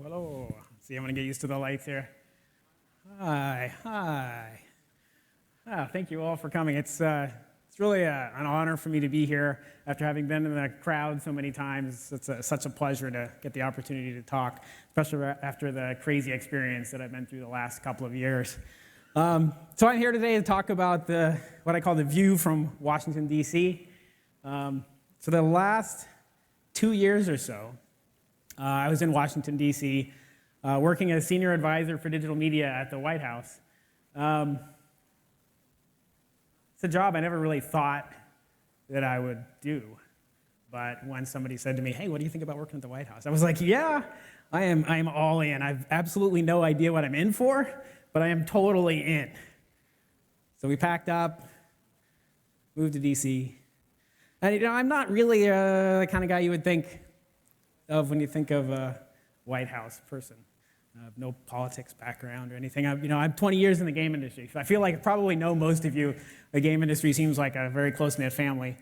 Hello. See, I'm going to get used to the lights here. Hi. Thank you all for coming. It's really an honor for me to be here after having been in the crowd so many times. It's such a pleasure to get the opportunity to talk, especially after the crazy experience that I've been through the last couple of years. So I'm here today to talk about what I call the view from Washington, D.C. So the last 2 years or so, I was in Washington, D.C., working as senior advisor for digital media at the White House. It's a job I never really thought that I would do. But when somebody said to me, hey, what do you think about working at the White House? I was like, yeah, I am all in. I've absolutely no idea what I'm in for, but I am totally in. So we packed up, moved to D.C., and I'm not really the kind of guy you would think of when you think of a White House person. I have no politics background or anything. I'm 20 years in the game industry, so I feel like I probably know most of you. The game industry seems like a very close-knit family.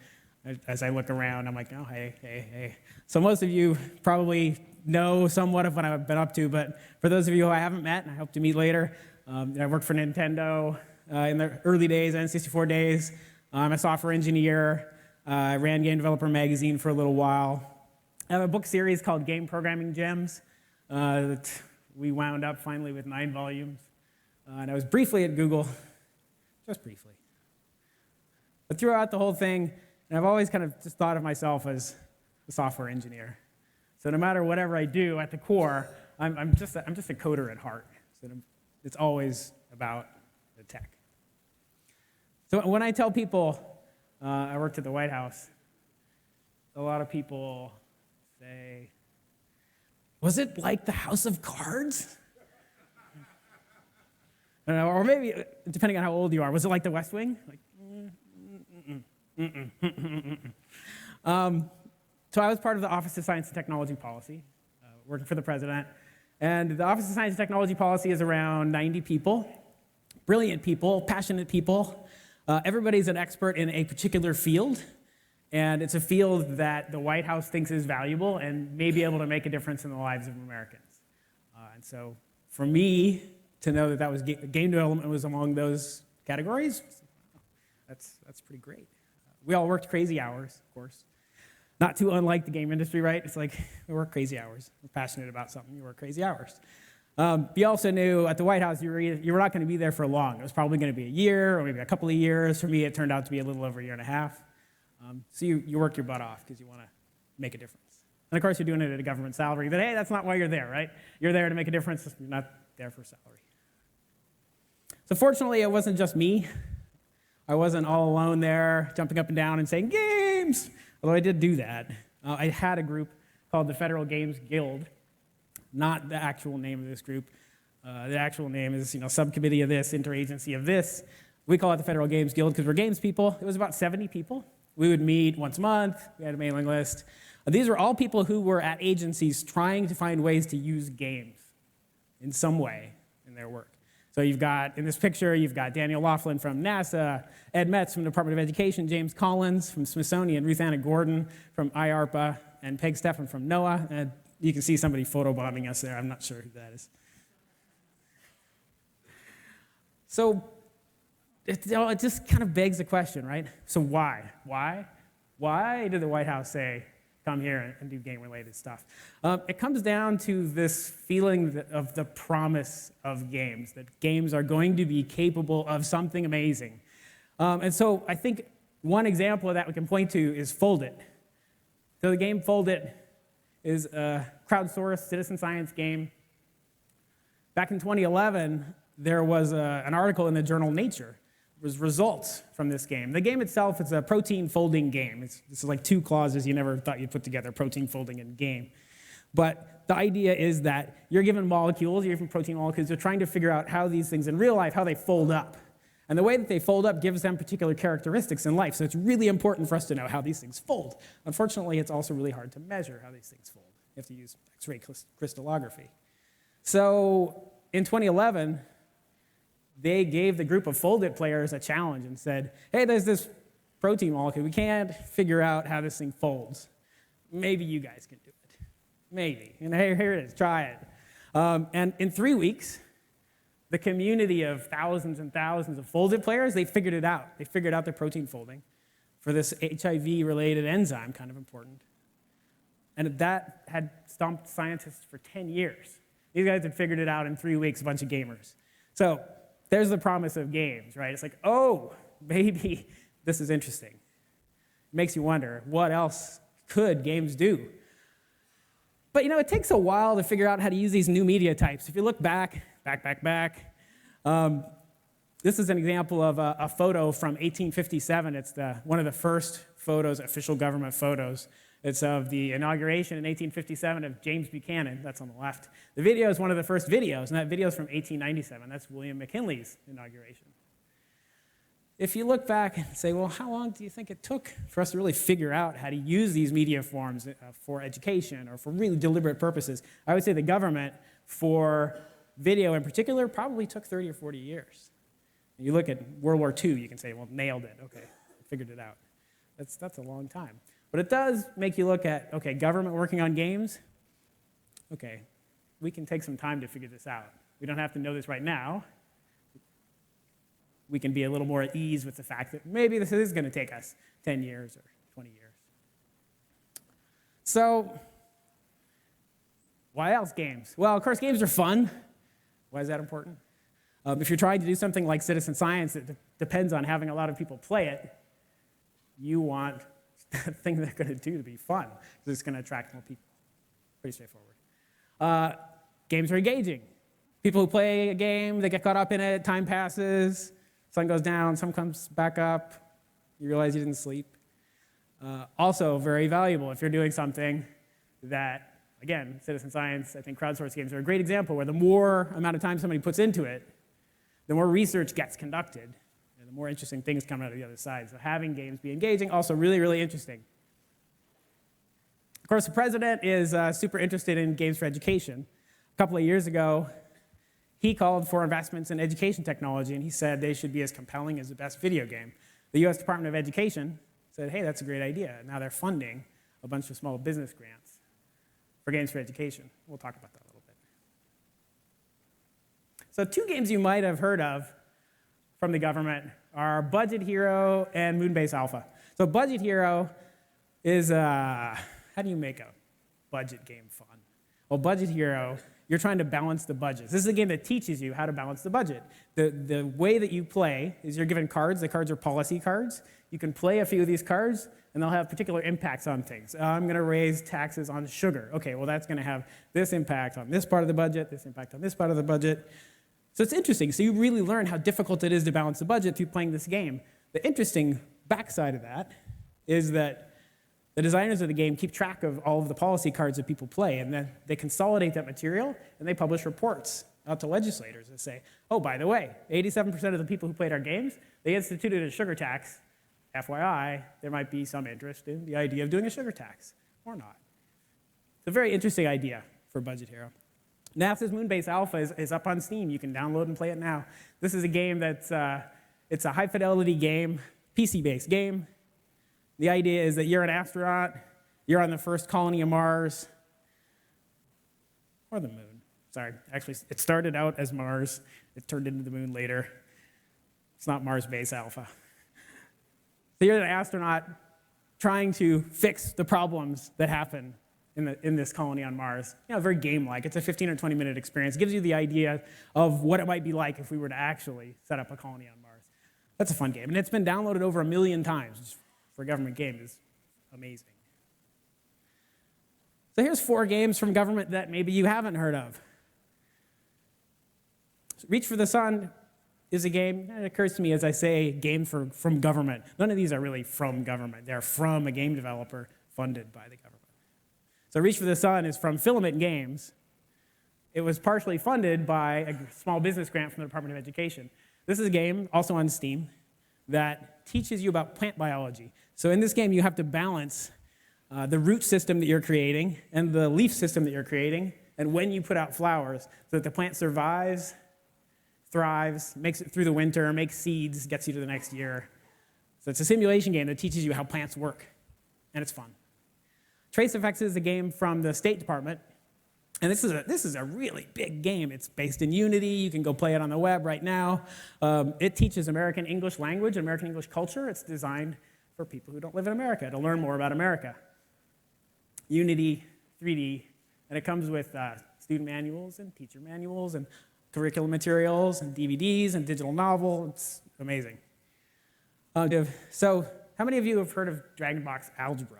As I look around, I'm like, oh, hey. So most of you probably know somewhat of what I've been up to, but for those of you who I haven't met, and I hope to meet later, I worked for Nintendo in the early days, N64 days. I'm a software engineer. I ran Game Developer Magazine for a little while. I have a book series called Game Programming Gems that we wound up finally with 9 volumes. And I was briefly at Google, just briefly. But throughout the whole thing, and I've always kind of just thought of myself as a software engineer. So no matter whatever I do, at the core, I'm just a coder at heart. So it's always about the tech. So when I tell people I worked at the White House, a lot of people say, was it like the House of Cards? Or maybe, depending on how old you are, was it like the West Wing? So I was part of the Office of Science and Technology Policy, working for the president. And the Office of Science and Technology Policy is around 90 people, brilliant people, passionate people. Everybody's an expert in a particular field. And it's a field that the White House thinks is valuable and may be able to make a difference in the lives of Americans. And so for me to know that was game development was among those categories, that's pretty great. We all worked crazy hours, of course. Not too unlike the game industry, right? It's like we work crazy hours. We're passionate about something, you work crazy hours. You also knew at the White House you were not going to be there for long. It was probably going to be a year or maybe a couple of years. For me, it turned out to be a little over a year and a half. So you work your butt off because you want to make a difference. And of course, you're doing it at a government salary, but hey, that's not why you're there, right? You're there to make a difference. You're not there for salary. So fortunately, it wasn't just me. I wasn't all alone there, jumping up and down and saying, games! Although I did do that. I had a group called the Federal Games Guild, not the actual name of this group. The actual name is, subcommittee of this, interagency of this. We call it the Federal Games Guild because we're games people. It was about 70 people. We would meet once a month. We had a mailing list. These were all people who were at agencies trying to find ways to use games in some way in their work. So in this picture, you've got Daniel Laughlin from NASA, Ed Metz from the Department of Education, James Collins from Smithsonian, Ruth Anna Gordon from IARPA, and Peg Steffen from NOAA. And you can see somebody photobombing us there. I'm not sure who that is. So it just kind of begs the question, right? So why? Why did the White House say, come here and do game-related stuff? It comes down to this feeling of the promise of games, that games are going to be capable of something amazing. And so I think one example of that we can point to is Fold It. So the game Fold It is a crowdsourced citizen science game. Back in 2011, there was an article in the journal Nature. Was results from this game. The game itself is a protein folding game. This is like 2 clauses you never thought you'd put together, protein folding and game. But the idea is that you're given molecules, you're given protein molecules, you're trying to figure out how these things in real life, how they fold up. And the way that they fold up gives them particular characteristics in life, so it's really important for us to know how these things fold. Unfortunately, it's also really hard to measure how these things fold. You have to use X-ray crystallography. So in 2011, they gave the group of Fold It players a challenge and said, hey, there's this protein molecule. We can't figure out how this thing folds. Maybe you guys can do it. Maybe. And here it is. Try it. And in 3 weeks, the community of thousands and thousands of folded players, they figured it out. They figured out the protein folding for this HIV-related enzyme, kind of important. And that had stumped scientists for 10 years. These guys had figured it out in 3 weeks, a bunch of gamers. So there's the promise of games, right? It's like, oh, maybe this is interesting. It makes you wonder, what else could games do? But it takes a while to figure out how to use these new media types. If you look back, this is an example of a photo from 1857. It's one of the first photos, official government photos. It's of the inauguration in 1857 of James Buchanan. That's on the left. The video is one of the first videos, and that video is from 1897. That's William McKinley's inauguration. If you look back and say, well, how long do you think it took for us to really figure out how to use these media forms for education or for really deliberate purposes? I would say the government, for video in particular, probably took 30 or 40 years. You look at World War II, you can say, well, nailed it. Okay, figured it out. That's a long time. But it does make you look at, okay, government working on games. Okay, we can take some time to figure this out. We don't have to know this right now. We can be a little more at ease with the fact that maybe this is going to take us 10 years or 20 years. So, why else games? Well, of course, games are fun. Why is that important? If you're trying to do something like citizen science that depends on having a lot of people play it, you want the thing they're going to do to be fun, because it's going to attract more people. Pretty straightforward. Games are engaging. People who play a game, they get caught up in it, time passes, sun goes down, sun comes back up, you realize you didn't sleep. Also very valuable if you're doing something that, again, citizen science, I think crowdsourced games are a great example where the more amount of time somebody puts into it, the more research gets conducted, and the more interesting things come out of the other side. So having games be engaging, also really, really interesting. Of course, the president is super interested in games for education. A couple of years ago, he called for investments in education technology, and he said they should be as compelling as the best video game. The U.S. Department of Education said, hey, that's a great idea. Now they're funding a bunch of small business grants for games for education. We'll talk about that a little bit. So 2 games you might have heard of from the government are Budget Hero and Moonbase Alpha. So Budget Hero is, how do you make a budget game fun? Well, Budget Hero, you're trying to balance the budgets. This is a game that teaches you how to balance the budget. The way that you play is you're given cards. The cards are policy cards. You can play a few of these cards, and they'll have particular impacts on things. I'm going to raise taxes on sugar. Okay, well, that's going to have this impact on this part of the budget, this impact on this part of the budget. So it's interesting. So you really learn how difficult it is to balance the budget through playing this game. The interesting backside of that is that the designers of the game keep track of all of the policy cards that people play, and then they consolidate that material, and they publish reports out to legislators that say, oh, by the way, 87% of the people who played our games, they instituted a sugar tax. FYI, there might be some interest in the idea of doing a sugar tax, or not. It's a very interesting idea for Budget Hero. NASA's Moonbase Alpha is up on Steam. You can download and play it now. This is a game that's it's a high-fidelity game, PC-based game. The idea is that you're an astronaut, you're on the first colony of Mars, or the moon. Sorry, actually, it started out as Mars. It turned into the moon later. It's not Mars Base Alpha. So you're an astronaut trying to fix the problems that happen in this colony on Mars. Very game-like. It's a 15 or 20-minute experience. It gives you the idea of what it might be like if we were to actually set up a colony on Mars. That's a fun game, and it's been downloaded over 1 million times. For a government game is amazing. So here's 4 games from government that maybe you haven't heard of. Reach for the Sun is a game, and it occurs to me as I say game from government. None of these are really from government. They're from a game developer funded by the government. So Reach for the Sun is from Filament Games. It was partially funded by a small business grant from the Department of Education. This is a game, also on Steam, that teaches you about plant biology. So in this game, you have to balance the root system that you're creating and the leaf system that you're creating, and when you put out flowers, so that the plant survives, thrives, makes it through the winter, makes seeds, gets you to the next year. So it's a simulation game that teaches you how plants work, and it's fun. Trace Effects is a game from the State Department. And this is a really big game. It's based in Unity. You can go play it on the web right now. It teaches American English language and American English culture. It's designed for people who don't live in America to learn more about America. Unity 3D, and it comes with student manuals and teacher manuals and curriculum materials and DVDs and digital novel. It's amazing. So how many of you have heard of DragonBox algebra?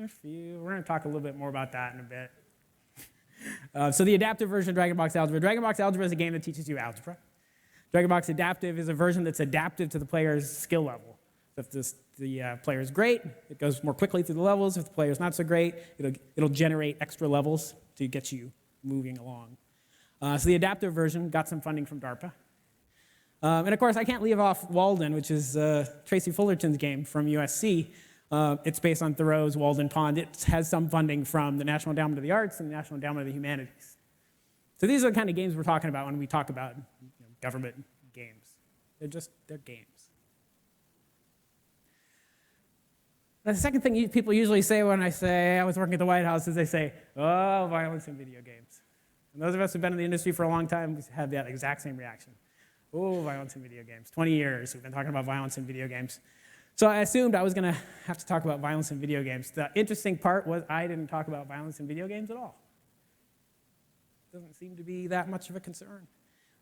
A few. We're going to talk a little bit more about that in a bit. So the adaptive version of DragonBox algebra. DragonBox algebra is a game that teaches you algebra. DragonBox adaptive is a version that's adaptive to the player's skill level. So if the player is great, it goes more quickly through the levels. If the player is not so great, it'll generate extra levels to get you moving along. So the adaptive version got some funding from DARPA. And of course, I can't leave off Walden, which is Tracy Fullerton's game from USC. It's based on Thoreau's Walden Pond. It has some funding from the National Endowment of the Arts and the National Endowment of the Humanities. So these are the kind of games we're talking about when we talk about government games. They're games. Now, the second thing people usually say when I say I was working at the White House is they say, oh, violence in video games. And those of us who've been in the industry for a long time have that exact same reaction. Oh, violence in video games. 20 years we've been talking about violence in video games. So I assumed I was going to have to talk about violence in video games. The interesting part was I didn't talk about violence in video games at all. It doesn't seem to be that much of a concern.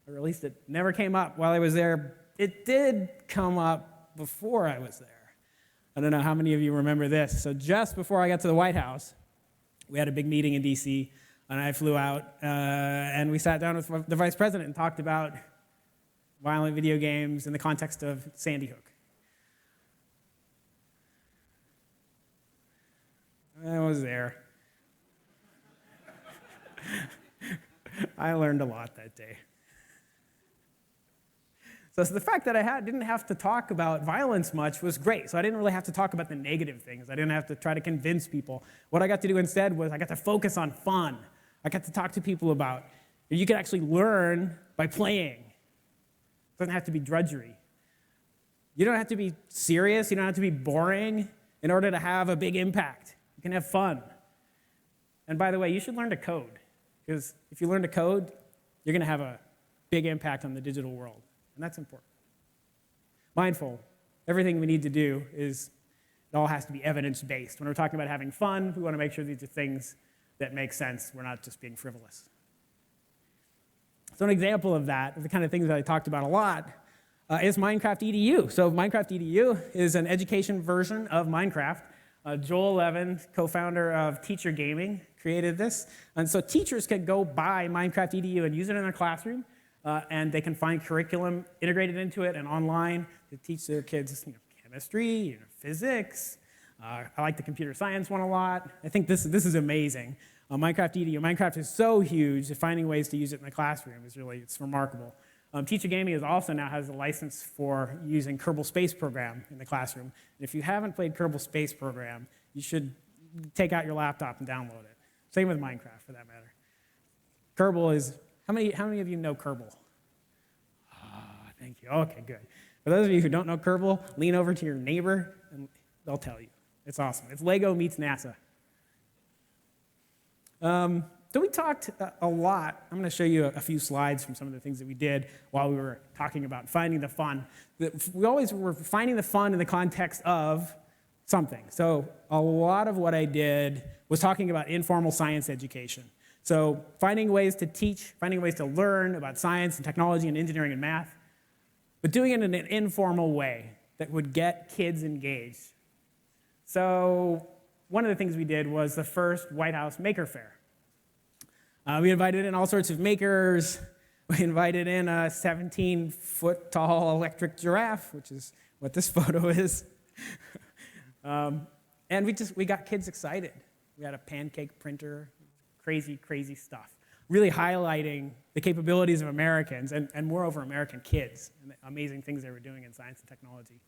Or at least it never came up while I was there. It did come up before I was there. I don't know how many of you remember this. So just before I got to the White House, we had a big meeting in D.C., and I flew out, and we sat down with the vice president and talked about violent video games in the context of Sandy Hook. I was there. I learned a lot that day. So the fact that I didn't have to talk about violence much was great. So I didn't really have to talk about the negative things. I didn't have to try to convince people. What I got to do instead was I got to focus on fun. I got to talk to people about you can actually learn by playing. It doesn't have to be drudgery. You don't have to be serious. You don't have to be boring in order to have a big impact. You can have fun. And by the way, you should learn to code, because if you learn to code, you're going to have a big impact on the digital world, and that's important. Mindful. Everything we need to do it all has to be evidence-based. When we're talking about having fun, we want to make sure these are things that make sense. We're not just being frivolous. So an example of that, of the kind of things that I talked about a lot, is Minecraft EDU. So Minecraft EDU is an education version of Minecraft. Joel Levin, co-founder of Teacher Gaming, created this. And so teachers can go buy Minecraft EDU and use it in their classroom, and they can find curriculum integrated into it and online to teach their kids chemistry, physics. I like the computer science one a lot. I think this is amazing. Minecraft EDU. Minecraft is so huge that finding ways to use it in the classroom it's remarkable. Teacher Gaming also now has a license for using Kerbal Space Program in the classroom. And if you haven't played Kerbal Space Program, you should take out your laptop and download it. Same with Minecraft, for that matter. Kerbal is, how many of you know Kerbal? Thank you. Okay, good. For those of you who don't know Kerbal, lean over to your neighbor and they'll tell you. It's awesome. It's Lego meets NASA. So we talked a lot. I'm going to show you a few slides from some of the things that we did while we were talking about finding the fun. We always were finding the fun in the context of something. So a lot of what I did was talking about informal science education. So finding ways to teach, finding ways to learn about science and technology and engineering and math, but doing it in an informal way that would get kids engaged. So one of the things we did was the first White House Maker Faire. We invited in all sorts of makers. We invited in a 17-foot-tall electric giraffe, which is what this photo is. And we got kids excited. We had a pancake printer, crazy, crazy stuff, really highlighting the capabilities of Americans and moreover, American kids and the amazing things they were doing in science and technology.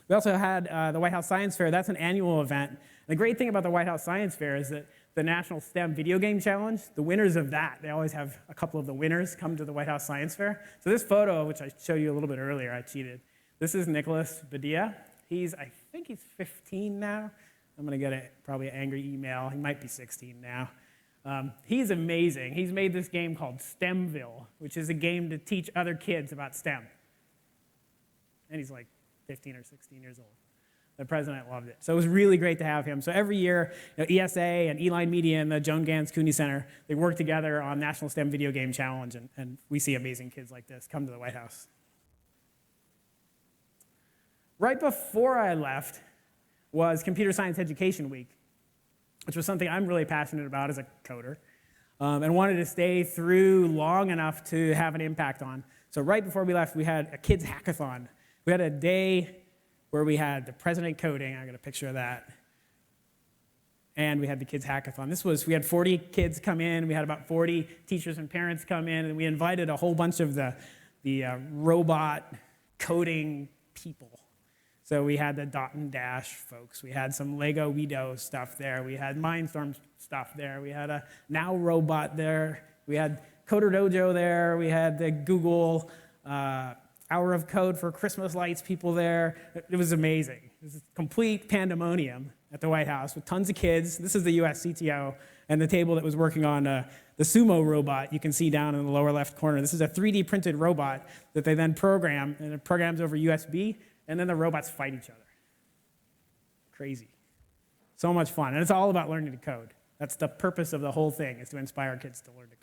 We also had the White House Science Fair. That's an annual event. And the great thing about the White House Science Fair is that the National STEM Video Game Challenge, the winners of that, they always have a couple of the winners come to the White House Science Fair. So this photo, which I showed you a little bit earlier, I cheated. This is Nicholas Badia. I think he's 15 now. I'm going to get probably an angry email. He might be 16 now. He's amazing. He's made this game called STEMville, which is a game to teach other kids about STEM. And he's like 15 or 16 years old. The president loved it. So it was really great to have him. So every year, ESA and Eline Media and the Joan Gans Cooney Center, they work together on National STEM Video Game Challenge, and we see amazing kids like this come to the White House. Right before I left was Computer Science Education Week, which was something I'm really passionate about as a coder, and wanted to stay through long enough to have an impact on. So right before we left, we had a kids hackathon. We had a day where we had the president coding. I got a picture of that. And we had the kids hackathon. We had 40 kids come in. We had about 40 teachers and parents come in, and we invited a whole bunch of the robot coding people. So we had the Dot and Dash folks. We had some Lego WeDo stuff there. We had Mindstorm stuff there. We had a Now Robot there. We had Coder Dojo there. We had the Google Hour of Code for Christmas lights people there. It was amazing. It was a complete pandemonium at the White House with tons of kids. This is the US CTO and the table that was working on the Sumo robot you can see down in the lower left corner. This is a 3D printed robot that they then program, and it programs over USB, and then the robots fight each other. Crazy. So much fun. And it's all about learning to code. That's the purpose of the whole thing, is to inspire kids to learn to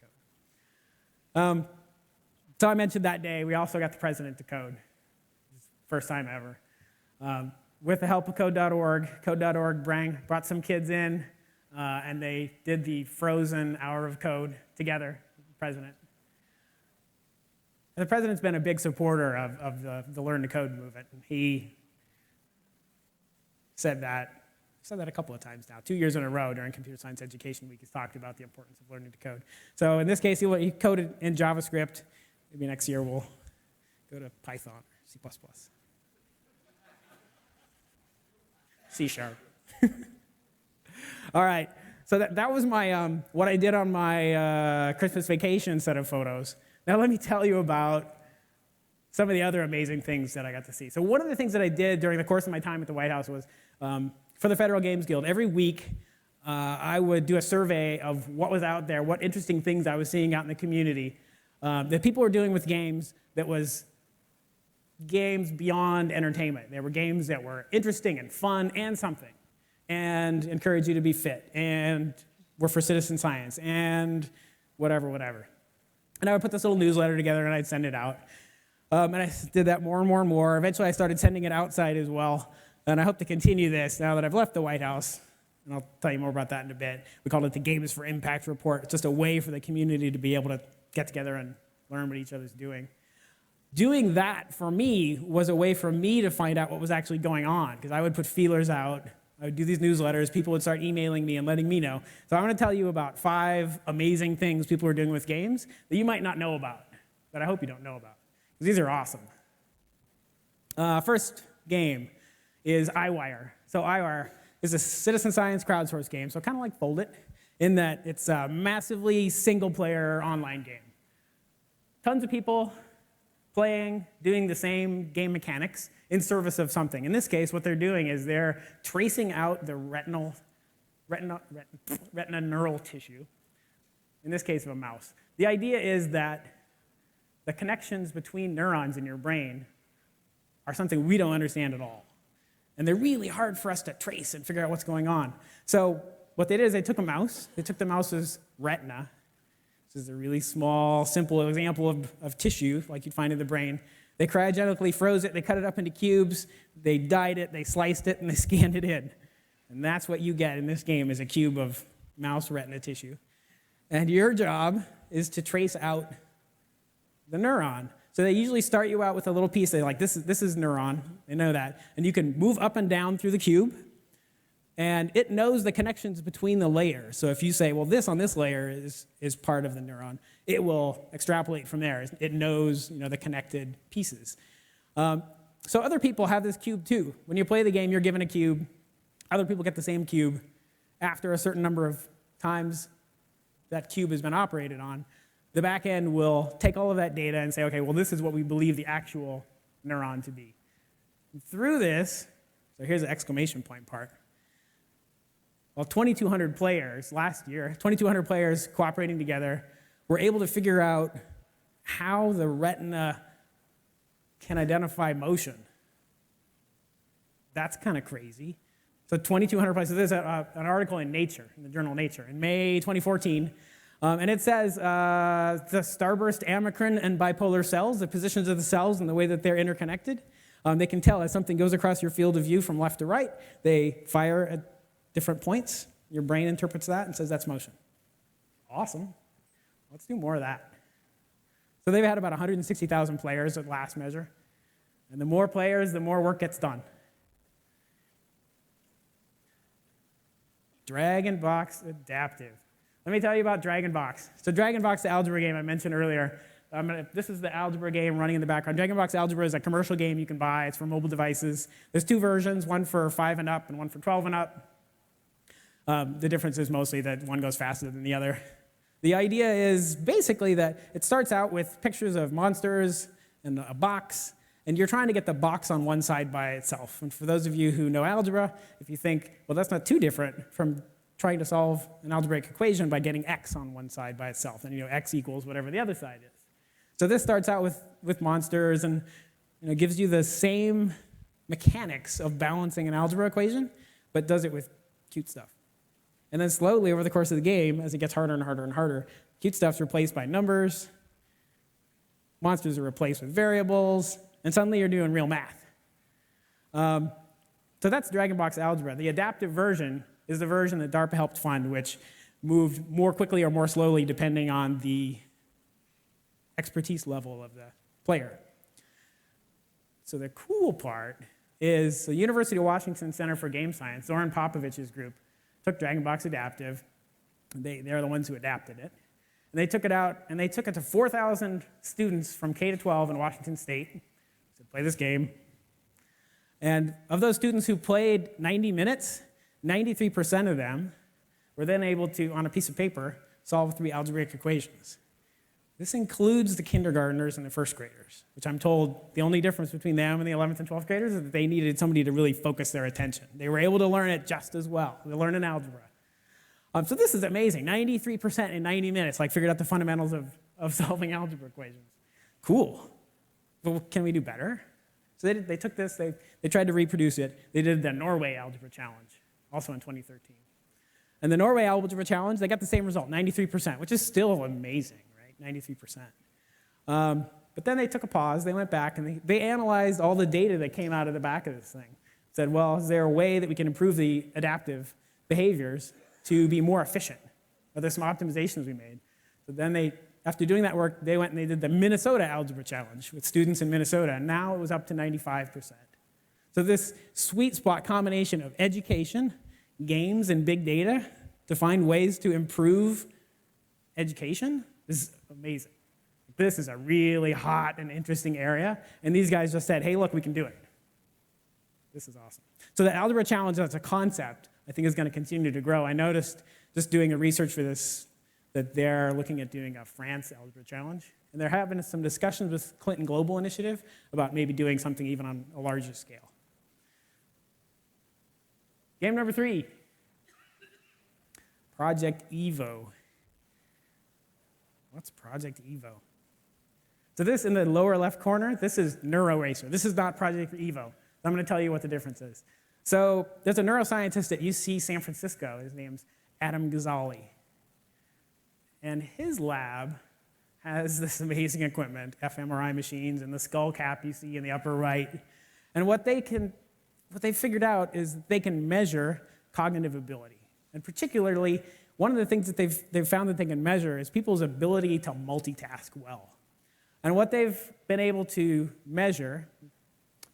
code. So I mentioned that day, we also got the president to code. First time ever. With the help of Code.org brought some kids in, and they did the frozen hour of code together, the president. And the president's been a big supporter of the Learn to Code movement. And he said that a couple of times now. 2 years in a row during Computer Science Education Week, he's talked about the importance of learning to code. So in this case, he coded in JavaScript. Maybe next year we'll go to Python or C++. C#. All right, so that was my what I did on my Christmas vacation set of photos. Now let me tell you about some of the other amazing things that I got to see. So one of the things that I did during the course of my time at the White House was, for the Federal Games Guild, every week I would do a survey of what was out there, what interesting things I was seeing out in the community that people were doing with games that was games beyond entertainment. They were games that were interesting and fun and something, and encourage you to be fit, and were for citizen science, and whatever. And I would put this little newsletter together, and I'd send it out. And I did that more and more and more. Eventually, I started sending it outside as well. And I hope to continue this now that I've left the White House. And I'll tell you more about that in a bit. We called it the Games for Impact Report. It's just a way for the community to be able to get together and learn what each other's doing. Doing that, for me, was a way for me to find out what was actually going on, because I would put feelers out. I would do these newsletters. People would start emailing me and letting me know. So I'm going to tell you about 5 amazing things people are doing with games that you might not know about, that I hope you don't know about, because these are awesome. First game is iWire. So iWire is a citizen science crowdsourced game, so kind of like Fold It, in that it's a massively single-player online game. Tons of people playing, doing the same game mechanics in service of something. In this case, what they're doing is they're tracing out the retina neural tissue, in this case of a mouse. The idea is that the connections between neurons in your brain are something we don't understand at all. And they're really hard for us to trace and figure out what's going on. So what they did is they took a mouse, they took the mouse's retina. This is a really small, simple example of tissue like you'd find in the brain. They cryogenically froze it, they cut it up into cubes, they dyed it, they sliced it, and they scanned it in. And that's what you get in this game, is a cube of mouse retina tissue. And your job is to trace out the neuron. So they usually start you out with a little piece. They're like, this is neuron. They know that. And you can move up and down through the cube, and it knows the connections between the layers. So if you say, well, this on this layer is part of the neuron, it will extrapolate from there. It knows, the connected pieces. So other people have this cube too. When you play the game, you're given a cube. Other people get the same cube. After a certain number of times that cube has been operated on, the back end will take all of that data and say, okay, well, this is what we believe the actual neuron to be. And through this, so here's the exclamation point part, Well, 2,200 players last year, 2,200 players cooperating together, were able to figure out how the retina can identify motion. That's kind of crazy. So 2,200 players. So there's an article in Nature, in the journal Nature, in May 2014, and it says the starburst, amacrine, and bipolar cells, the positions of the cells and the way that they're interconnected, they can tell as something goes across your field of view from left to right, they fire at different points. Your brain interprets that and says that's motion. Awesome. Let's do more of that. So they've had about 160,000 players at last measure. And the more players, the more work gets done. DragonBox Adaptive. Let me tell you about DragonBox. So DragonBox, the algebra game I mentioned earlier. This is the algebra game running in the background. DragonBox Algebra is a commercial game you can buy. It's for mobile devices. There's two versions, one for 5 and up and one for 12 and up. The difference is mostly that one goes faster than the other. The idea is basically that it starts out with pictures of monsters and a box, and you're trying to get the box on one side by itself. And for those of you who know algebra, if you think, well, that's not too different from trying to solve an algebraic equation by getting x on one side by itself, then x equals whatever the other side is. So this starts out with monsters and gives you the same mechanics of balancing an algebra equation, but does it with cute stuff. And then slowly over the course of the game, as it gets harder and harder and harder, cute stuff's replaced by numbers, monsters are replaced with variables, and suddenly you're doing real math. So that's DragonBox Algebra. The adaptive version is the version that DARPA helped fund, which moved more quickly or more slowly depending on the expertise level of the player. So the cool part is the University of Washington Center for Game Science, Zoran Popovich's group, took DragonBox Adaptive. They're the ones who adapted it. And they took it out, and they took it to 4,000 students from K to 12 in Washington State to play this game. And of those students who played 90 minutes, 93% of them were then able to, on a piece of paper, solve 3 algebraic equations. This includes the kindergartners and the first graders, which I'm told the only difference between them and the 11th and 12th graders is that they needed somebody to really focus their attention. They were able to learn it just as well. They learned in algebra. So this is amazing. 93% in 90 minutes, figured out the fundamentals of solving algebra equations. Cool. But can we do better? So they took this, they tried to reproduce it. They did the Norway Algebra Challenge, also in 2013. And the Norway Algebra Challenge, they got the same result, 93%, which is still amazing. 93%. But then they took a pause, they went back, and they analyzed all the data that came out of the back of this thing. Said, well, is there a way that we can improve the adaptive behaviors to be more efficient? Are there some optimizations we made? So then after doing that work, they went and they did the Minnesota Algebra Challenge with students in Minnesota, and now it was up to 95%. So this sweet spot combination of education, games, and big data to find ways to improve education is amazing. This is a really hot and interesting area, and these guys just said, hey, look, we can do it. This is awesome. So the Algebra Challenge as a concept, I think, is going to continue to grow. I noticed, just doing a research for this, that they're looking at doing a France Algebra Challenge, and they're having some discussions with Clinton Global Initiative about maybe doing something even on a larger scale. Game number 3, Project Evo. What's Project Evo? So this in the lower left corner, this is NeuroRacer. This is not Project Evo. I'm going to tell you what the difference is. So there's a neuroscientist at UC San Francisco. His name's Adam Gazzaley. And his lab has this amazing equipment, fMRI machines, and the skull cap you see in the upper right. And what they figured out is they can measure cognitive ability. And particularly, one of the things that they've found that they can measure is people's ability to multitask well. And what they've been able to measure,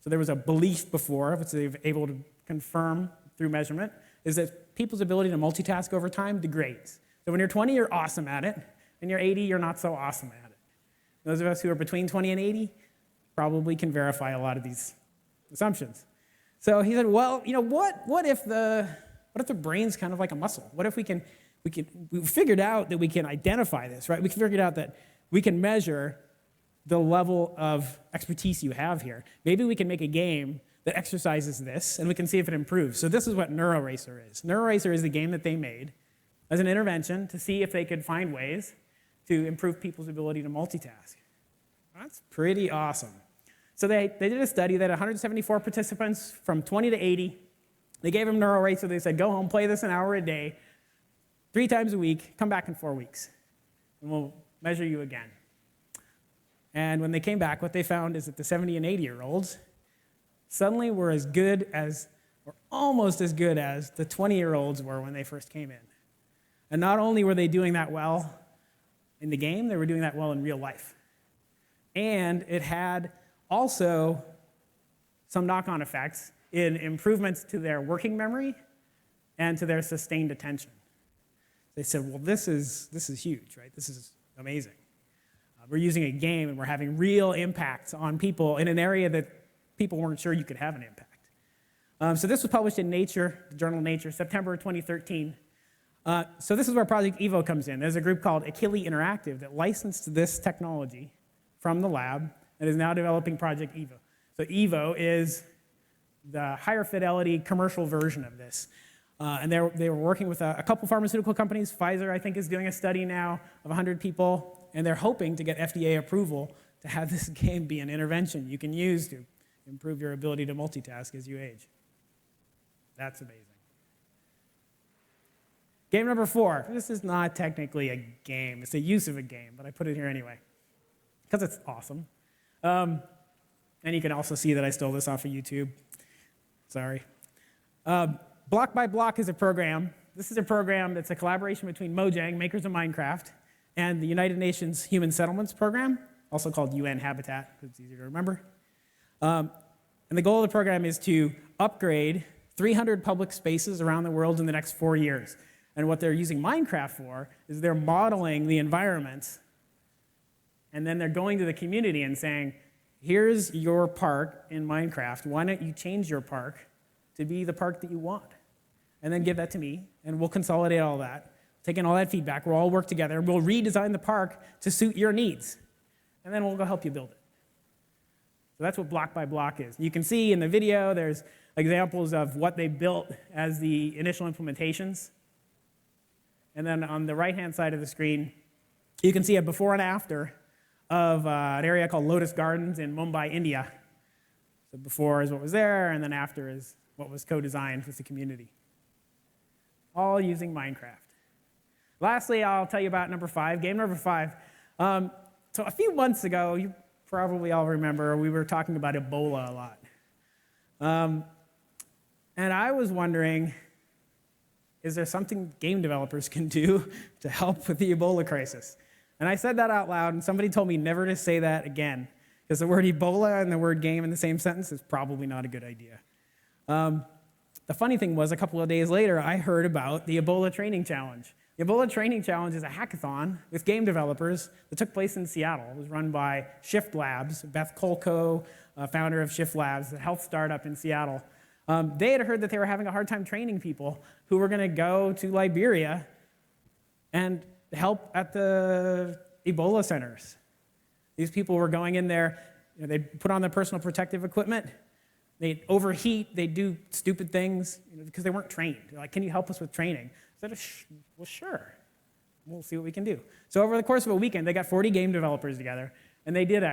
so there was a belief before, which they've able to confirm through measurement, is that people's ability to multitask over time degrades. So when you're 20, you're awesome at it. When you're 80, you're not so awesome at it. Those of us who are between 20 and 80 probably can verify a lot of these assumptions. So he said, well, what if the brain's kind of like a muscle? What if we figured out that we can identify this, right? We figured out that we can measure the level of expertise you have here. Maybe we can make a game that exercises this, and we can see if it improves. So this is what NeuroRacer is. NeuroRacer is the game that they made as an intervention to see if they could find ways to improve people's ability to multitask. That's pretty awesome. So they did a study that 174 participants from 20 to 80, they gave them NeuroRacer. They said, go home, play this an hour a day, 3 times a week, come back in 4 weeks, and we'll measure you again. And when they came back, what they found is that the 70 and 80-year-olds suddenly were as good as, or almost as good as, the 20-year-olds were when they first came in. And not only were they doing that well in the game, they were doing that well in real life. And it had also some knock-on effects in improvements to their working memory and to their sustained attention. They said, well, this is huge, right? This is amazing. We're using a game and we're having real impacts on people in an area that people weren't sure you could have an impact. So this was published in Nature, the journal Nature, September 2013. So this is where Project EVO comes in. There's a group called Achille Interactive that licensed this technology from the lab and is now developing Project EVO. So EVO is the higher fidelity commercial version of this. And they were working with a couple pharmaceutical companies. Pfizer, I think, is doing a study now of 100 people, and they're hoping to get FDA approval to have this game be an intervention you can use to improve your ability to multitask as you age. That's amazing. Game number 4. This is not technically a game. It's a use of a game, but I put it here anyway because it's awesome. And you can also see that I stole this off of YouTube. Sorry. Block by Block is a program. This is a program that's a collaboration between Mojang, makers of Minecraft, and the United Nations Human Settlements Program, also called UN Habitat, because it's easier to remember. And the goal of the program is to upgrade 300 public spaces around the world in the next 4 years. And what they're using Minecraft for is they're modeling the environment, and then they're going to the community and saying, here's your park in Minecraft. Why don't you change your park to be the park that you want? And then give that to me, and we'll consolidate all that, take in all that feedback. We'll all work together. We'll redesign the park to suit your needs, and then we'll go help you build it. So that's what Block by Block is. You can see in the video there's examples of what they built as the initial implementations. And then on the right-hand side of the screen, you can see a before and after of an area called Lotus Gardens in Mumbai, India. So before is what was there, and then after is what was co-designed with the community. All using Minecraft. Lastly, I'll tell you about number 5, game number 5. So a few months ago, you probably all remember, we were talking about Ebola a lot. And I was wondering, is there something game developers can do to help with the Ebola crisis? And I said that out loud, and somebody told me never to say that again, because the word Ebola and the word game in the same sentence is probably not a good idea. The funny thing was, a couple of days later, I heard about the Ebola Training Challenge. The Ebola Training Challenge is a hackathon with game developers that took place in Seattle. It was run by Shift Labs, Beth Kolko, founder of Shift Labs, the health startup in Seattle. They had heard that they were having a hard time training people who were going to go to Liberia and help at the Ebola centers. These people were going in there, they'd put on their personal protective equipment, they'd overheat, they'd do stupid things because they weren't trained. They're like, can you help us with training? I said, well, sure. We'll see what we can do. So over the course of a weekend, they got 40 game developers together, and they did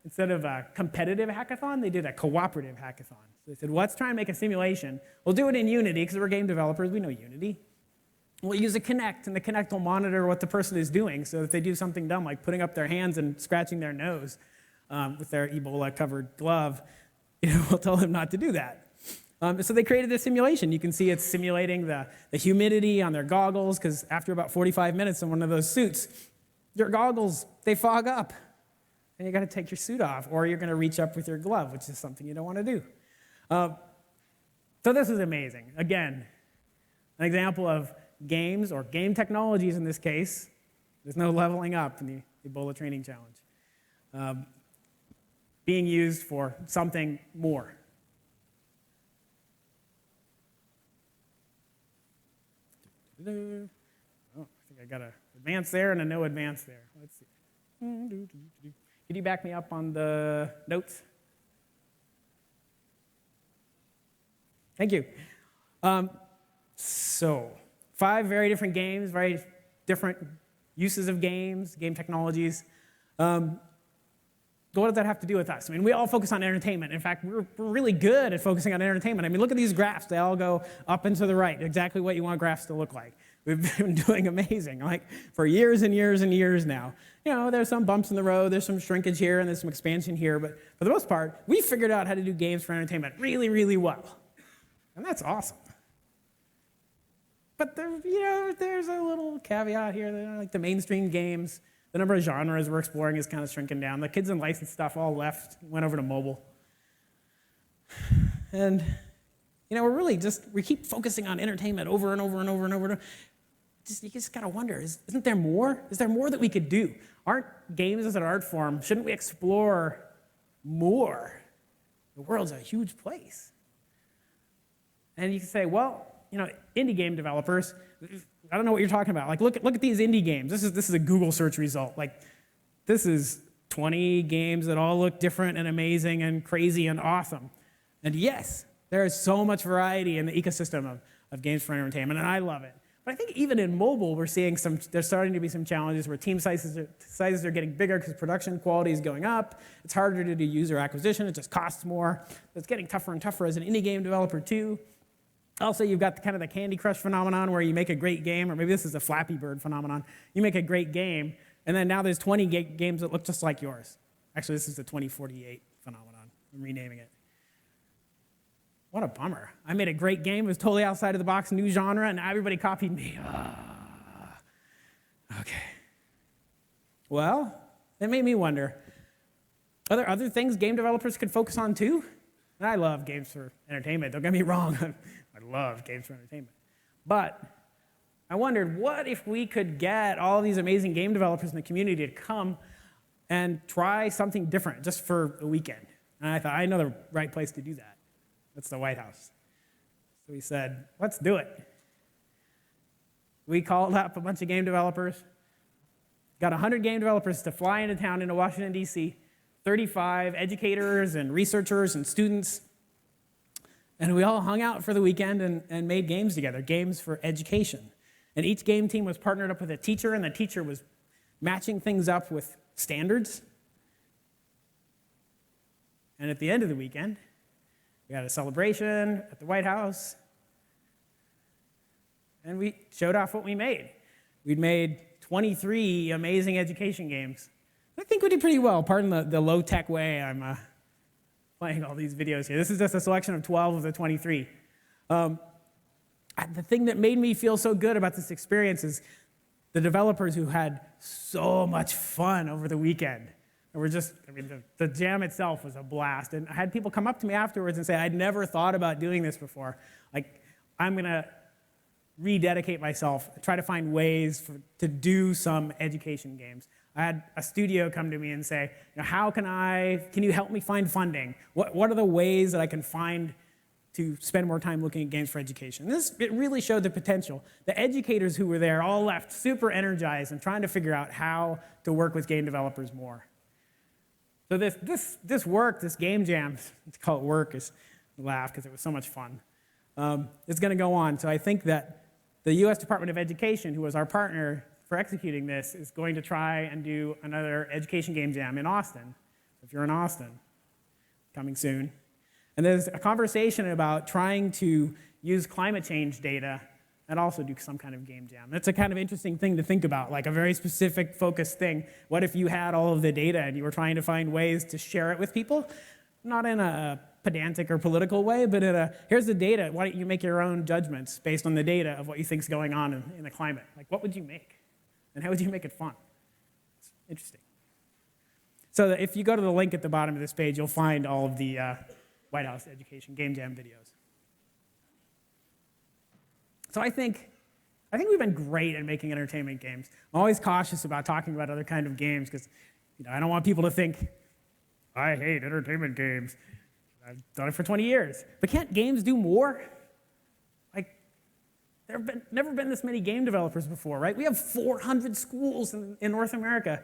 instead of a competitive hackathon, they did a cooperative hackathon. So they said, well, let's try and make a simulation. We'll do it in Unity, because we're game developers, we know Unity. We'll use a Kinect, and the Kinect will monitor what the person is doing, so if they do something dumb, like putting up their hands and scratching their nose with their Ebola-covered glove, we'll tell them not to do that. So they created this simulation. You can see it's simulating the humidity on their goggles, because after about 45 minutes in one of those suits, your goggles, they fog up. And you got to take your suit off, or you're going to reach up with your glove, which is something you don't want to do. So this is amazing. Again, an example of games, or game technologies in this case. There's no leveling up in the Ebola Training Challenge. Being used for something more. Oh, I think I got an advance there and a no advance there. Let's see. Could you back me up on the notes? Thank you. So 5 very different games, very different uses of games, game technologies. What does that have to do with us? I mean, we all focus on entertainment. In fact, we're really good at focusing on entertainment. I mean, look at these graphs. They all go up and to the right, exactly what you want graphs to look like. We've been doing amazing, like for years and years and years now. You know, there's some bumps in the road, there's some shrinkage here, and there's some expansion here, but for the most part, we figured out how to do games for entertainment really, really well. And that's awesome. But there's a little caveat here, like the mainstream games. The number of genres we're exploring is kind of shrinking down. The kids and licensed stuff all left, went over to mobile. And, we keep focusing on entertainment over and over and over and over. You just gotta wonder, isn't there more? Is there more that we could do? Aren't games as an art form, shouldn't we explore more? The world's a huge place. And you can say, well, indie game developers, I don't know what you're talking about. Like, look at these indie games. This is a Google search result. Like, this is 20 games that all look different and amazing and crazy and awesome. And yes, there is so much variety in the ecosystem of games for entertainment, and I love it. But I think even in mobile, we're seeing there's starting to be some challenges where team sizes are getting bigger because production quality is going up. It's harder to do user acquisition. It just costs more. It's getting tougher and tougher as an indie game developer, too. Also, you've got kind of the Candy Crush phenomenon where you make a great game, or maybe this is a Flappy Bird phenomenon. You make a great game, and then now there's 20 games that look just like yours. Actually, this is the 2048 phenomenon. I'm renaming it. What a bummer. I made a great game. It was totally outside of the box, new genre, and now everybody copied me. Okay. Well, it made me wonder, are there other things game developers could focus on too? And I love games for entertainment. Don't get me wrong. I love games for entertainment. But I wondered, what if we could get all these amazing game developers in the community to come and try something different just for a weekend? And I thought, I know the right place to do that. That's the White House. So we said, let's do it. We called up a bunch of game developers, got 100 game developers to fly into town into Washington, D.C., 35 educators and researchers and students. And we all hung out for the weekend and made games together, games for education. And each game team was partnered up with a teacher, and the teacher was matching things up with standards. And at the end of the weekend, we had a celebration at the White House, and we showed off what we made. We'd made 23 amazing education games. I think we did pretty well, pardon the low-tech way I'm playing all these videos here. This is just a selection of 12 of the 23. The thing that made me feel so good about this experience is the developers who had so much fun over the weekend. And the jam itself was a blast. And I had people come up to me afterwards and say, I'd never thought about doing this before. Like, I'm going to rededicate myself, try to find ways to do some education games. I had a studio come to me and say, can you help me find funding? What are the ways that I can find to spend more time looking at games for education? It really showed the potential. The educators who were there all left super energized and trying to figure out how to work with game developers more. So this work, this game jam, let's call it work, is laugh because it was so much fun. It's going to go on. So I think that the U.S. Department of Education, who was our partner for executing this, is going to try and do another education game jam in Austin. If you're in Austin, coming soon. And there's a conversation about trying to use climate change data and also do some kind of game jam. That's a kind of interesting thing to think about, like a very specific, focused thing. What if you had all of the data and you were trying to find ways to share it with people? Not in a pedantic or political way, but here's the data. Why don't you make your own judgments based on the data of what you think is going on in the climate? Like, what would you make? And how would you make it fun? It's interesting. So if you go to the link at the bottom of this page, you'll find all of the White House education game jam videos. So I think we've been great at making entertainment games. I'm always cautious about talking about other kind of games because I don't want people to think, I hate entertainment games. I've done it for 20 years. But can't games do more? Like, there have never been this many game developers before, right? We have 400 schools in North America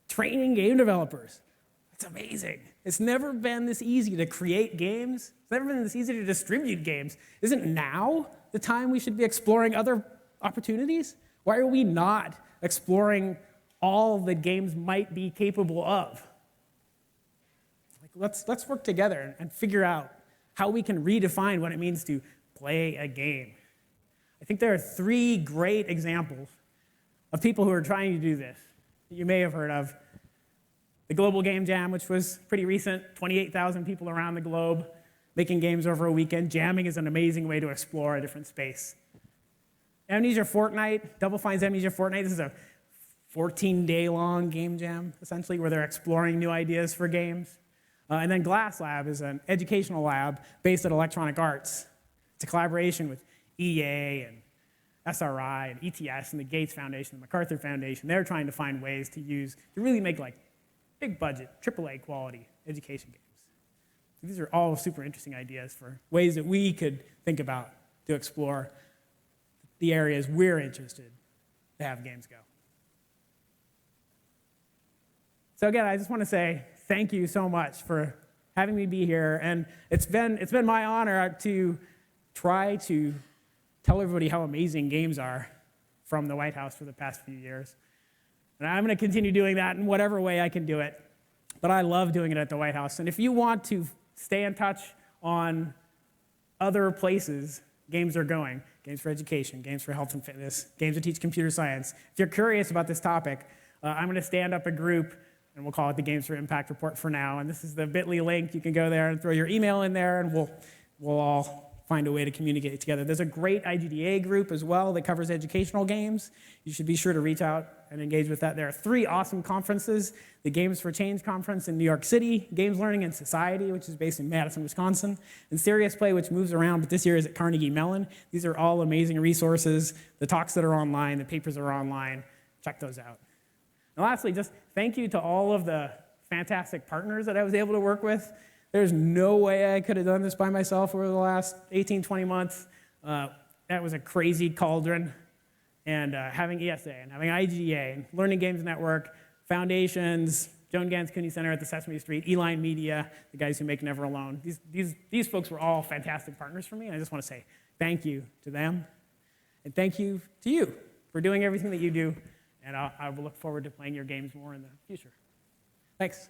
training game developers. That's amazing. It's never been this easy to create games. It's never been this easy to distribute games. Isn't now the time we should be exploring other opportunities? Why are we not exploring all that games might be capable of? Let's work together and figure out how we can redefine what it means to play a game. I think there are 3 great examples of people who are trying to do this that you may have heard of. The Global Game Jam, which was pretty recent, 28,000 people around the globe making games over a weekend. Jamming is an amazing way to explore a different space. Amnesia Fortnite, Double Fine's Amnesia Fortnite. This is a 14-day-long game jam, essentially, where they're exploring new ideas for games. And then Glass Lab is an educational lab based at Electronic Arts. It's a collaboration with EA and SRI and ETS and the Gates Foundation, the MacArthur Foundation. They're trying to find ways to really make big budget, AAA quality education games. These are all super interesting ideas for ways that we could think about to explore the areas we're interested to have games go. So again, I just want to say thank you so much for having me be here, and it's been my honor to try to tell everybody how amazing games are from the White House for the past few years. And I'm going to continue doing that in whatever way I can do it. But I love doing it at the White House. And if you want to stay in touch on other places games are going, games for education, games for health and fitness, games that teach computer science, if you're curious about this topic, I'm going to stand up a group, and we'll call it the Games for Impact Report for now. And this is the bit.ly link. You can go there and throw your email in there, and we'll all find a way to communicate together. There's a great IGDA group as well that covers educational games. You should be sure to reach out and engage with that. There are 3 awesome conferences: the Games for Change Conference in New York City, Games Learning and Society, which is based in Madison, Wisconsin, and Serious Play, which moves around, but this year is at Carnegie Mellon. These are all amazing resources. The talks that are online, the papers are online. Check those out. And lastly, just thank you to all of the fantastic partners that I was able to work with. There's no way I could have done this by myself over the last 18, 20 months. That was a crazy cauldron. And having ESA and having IGDA and Learning Games Network, Foundations, Joan Gans Cooney Center at the Sesame Street, Eline Media, the guys who make Never Alone. These folks were all fantastic partners for me, and I just want to say thank you to them. And thank you to you for doing everything that you do. And I will look forward to playing your games more in the future. Thanks.